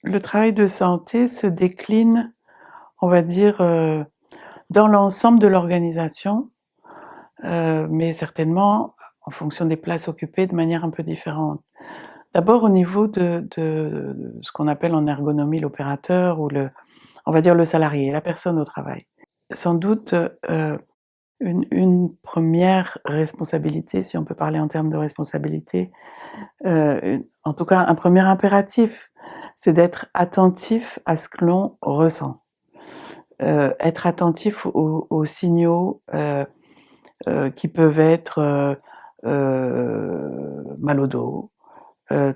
Le travail de santé se décline, on va dire, dans l'ensemble de l'organisation, mais certainement en fonction des places occupées de manière un peu différente. D'abord au niveau de ce qu'on appelle en ergonomie l'opérateur ou on va dire le salarié, la personne au travail. Sans doute, une 1re responsabilité, si on peut parler en termes de responsabilité, en tout cas un premier impératif, c'est d'être attentif à ce que l'on ressent. Être attentif aux signaux, qui peuvent être, mal au dos,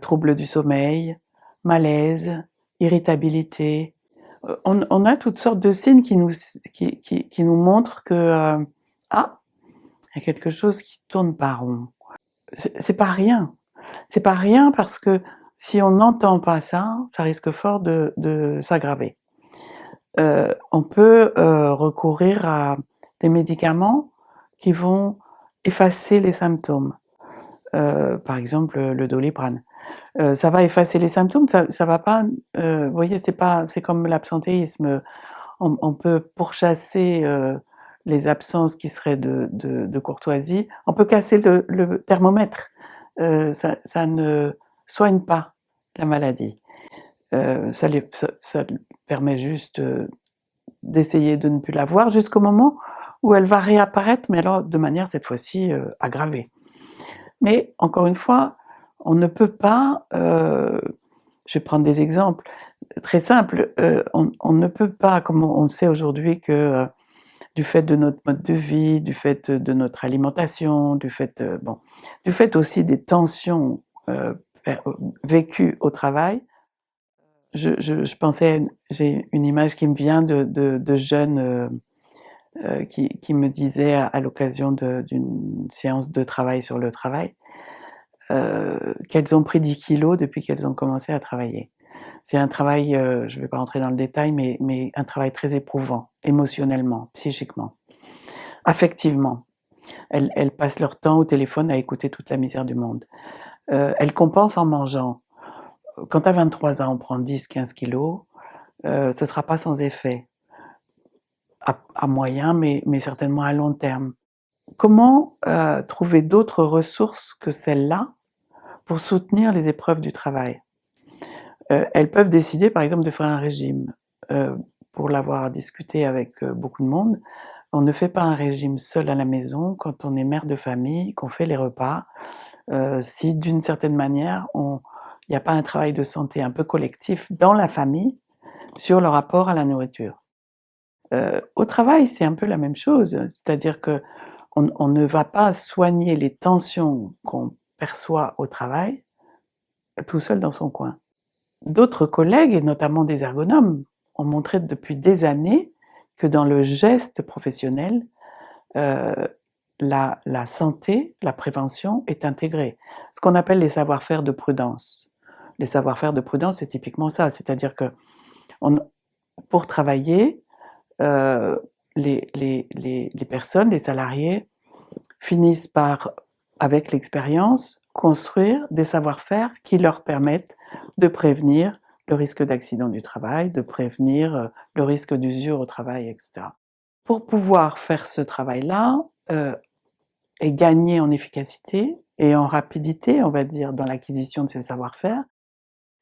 troubles du sommeil, malaise, irritabilité. On a toutes sortes de signes qui nous montrent que, ah! Il y a quelque chose qui tourne pas rond. C'est pas rien. C'est pas rien parce que si on n'entend pas ça, ça risque fort de s'aggraver. On peut, recourir à des médicaments qui vont effacer les symptômes. Par exemple, le Doliprane. Ça va effacer les symptômes, ça va pas, vous voyez, c'est comme l'absentéisme, on peut pourchasser, les absences qui seraient de courtoisie, on peut casser le thermomètre, ça ne soigne pas la maladie. Ça permet juste, d'essayer de ne plus la voir jusqu'au moment où elle va réapparaître, mais alors de manière cette fois-ci, aggravée. Mais encore une fois, on ne peut pas, je vais prendre des exemples très simples, on ne peut pas, comme on sait aujourd'hui que, du fait de notre mode de vie, du fait de notre alimentation, du fait, du fait aussi des tensions, per vécues au travail. Je pensais j'ai une image qui me vient de jeunes, qui me disaient à l'occasion d'une séance de travail sur le travail, qu'elles ont pris 10 kilogrammes depuis qu'elles ont commencé à travailler. C'est un travail, je vais pas rentrer dans le détail, mais un travail très éprouvant, émotionnellement, psychiquement, affectivement. Elles passent leur temps au téléphone à écouter toute la misère du monde. Elles compensent en mangeant. Quand tu as 23 ans, on prend 10-15 kilogrammes, ce sera pas sans effet. À moyen, mais certainement à long terme. Comment, trouver d'autres ressources que celles-là pour soutenir les épreuves du travail? Elles peuvent décider par exemple de faire un régime. Pour l'avoir discuté avec, beaucoup de monde, on ne fait pas un régime seul à la maison quand on est mère de famille, qu'on fait les repas, si d'une certaine manière il n'y a pas un travail de santé un peu collectif dans la famille sur le rapport à la nourriture. Au travail, c'est un peu la même chose, c'est-à-dire qu'on ne va pas soigner les tensions qu'on perçoit au travail, tout seul dans son coin. D'autres collègues, et notamment des ergonomes, ont montré depuis des années que dans le geste professionnel, la santé, la prévention est intégrée. Ce qu'on appelle les savoir-faire de prudence. Les savoir-faire de prudence, c'est typiquement ça, c'est-à-dire qu'on pour travailler, les personnes, les salariés finissent par, avec l'expérience, construire des savoir-faire qui leur permettent de prévenir le risque d'accident du travail, de prévenir, le risque d'usure au travail, et cetera. Pour pouvoir faire ce travail-là, et gagner en efficacité et en rapidité, on va dire, dans l'acquisition de ces savoir-faire,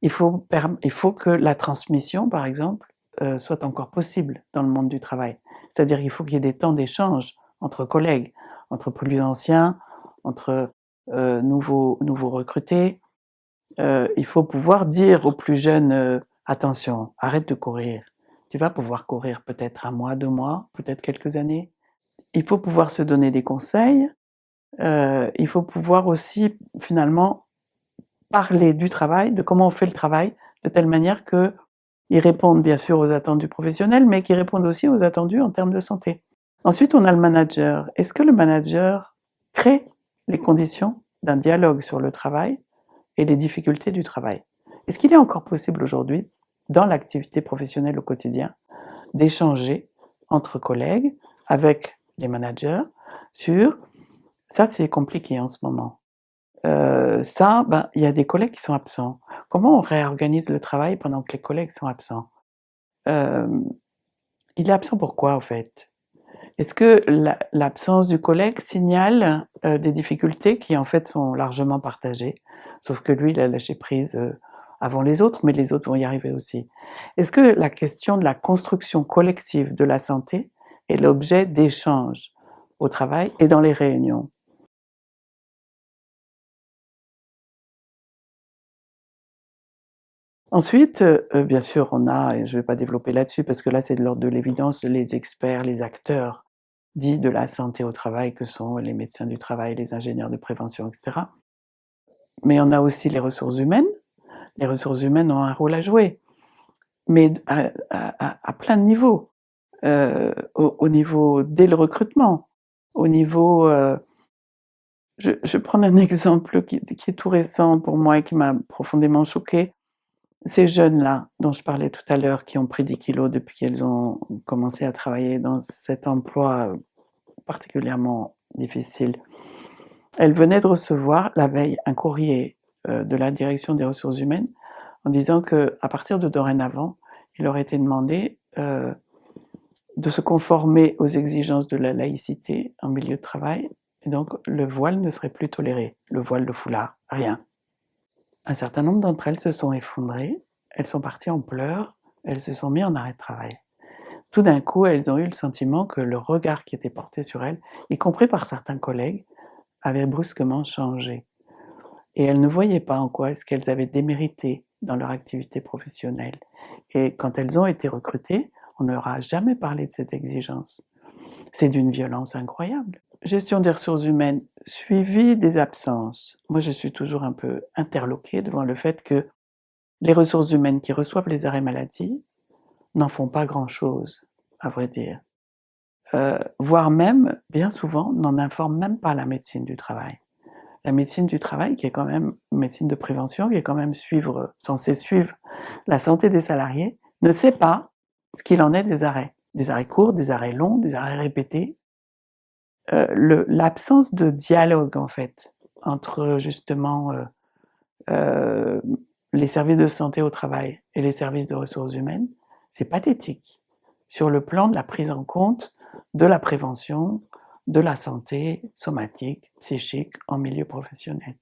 il faut que la transmission, par exemple, soit encore possible dans le monde du travail. C'est-à-dire qu'il faut qu'il y ait des temps d'échange entre collègues, entre plus anciens, entre, nouveaux recrutés. Il faut pouvoir dire aux plus jeunes, «Attention, arrête de courir. Tu vas pouvoir courir peut-être 1 mois, 2 mois, peut-être quelques années». Il faut pouvoir se donner des conseils, il faut pouvoir aussi finalement parler du travail, de comment on fait le travail, de telle manière qu'il réponde bien sûr aux attentes du professionnel, mais qu'il réponde aussi aux attendus en termes de santé. Ensuite, on a le manager. Est-ce que le manager crée les conditions d'un dialogue sur le travail et les difficultés du travail? Est-ce qu'il est encore possible aujourd'hui, dans l'activité professionnelle au quotidien, d'échanger entre collègues, avec les managers, sur ça c'est compliqué en ce moment. Ça, il y a des collègues qui sont absents. comment on réorganise le travail pendant que les collègues sont absents? Hem, il est absent pourquoi, en fait? Est-ce que l'absence du collègue signale, des difficultés qui, en fait, sont largement partagées? Sauf que lui, il a lâché prise, avant les autres, mais les autres vont y arriver aussi. Est-ce que la question de la construction collective de la santé est l'objet d'échanges au travail et dans les réunions? Ensuite, bien sûr, on a et je ne vais pas développer là-dessus parce que là, c'est de l'ordre de l'évidence, les experts, les acteurs dits de la santé au travail que sont les médecins du travail, les ingénieurs de prévention et cetera. Mais on a aussi les ressources humaines. Les ressources humaines ont un rôle à jouer, mais à plein de niveaux. Au niveau dès le recrutement, au niveau, je vais prendre un exemple qui est tout récent pour moi et qui m'a profondément choquée. Ces jeunes-là, dont je parlais tout à l'heure, qui ont pris 10 kilogrammes depuis qu'elles ont commencé à travailler dans cet emploi, particulièrement difficile. Elles venaient de recevoir la veille un courrier, de la direction des ressources humaines en disant qu'à partir de dorénavant, il leur était demandé, de se conformer aux exigences de la laïcité en milieu de travail et donc le voile ne serait plus toléré. Le voile, le foulard, rien. Un certain nombre d'entre elles se sont effondrées, elles sont parties en pleurs, elles se sont mises en arrêt de travail. Tout d'un coup, elles ont eu le sentiment que le regard qui était porté sur elles, y compris par certains collègues, avait brusquement changé et elles ne voyaient pas en quoi est-ce qu'elles avaient démérité dans leur activité professionnelle et quand elles ont été recrutées, on ne leur a jamais parlé de cette exigence. C'est d'une violence incroyable. Gestion des ressources humaines, suivi des absences. Moi, je suis toujours un peu interloquée devant le fait que les ressources humaines qui reçoivent les arrêts maladie n'en font pas grand-chose, à vrai dire. Voire même, bien souvent, n'en informent même pas la médecine du travail. La médecine du travail, qui est quand même une médecine de prévention, qui est quand même censée suivre la santé des salariés, ne sait pas ce qu'il en est des arrêts. Des arrêts courts, des arrêts longs, des arrêts répétés. L'absence de dialogue, en fait, entre justement, heu, les services de santé au travail et les services de ressources humaines, c'est pathétique, sur le plan de la prise en compte de la prévention, de la santé somatique, psychique en milieu professionnel.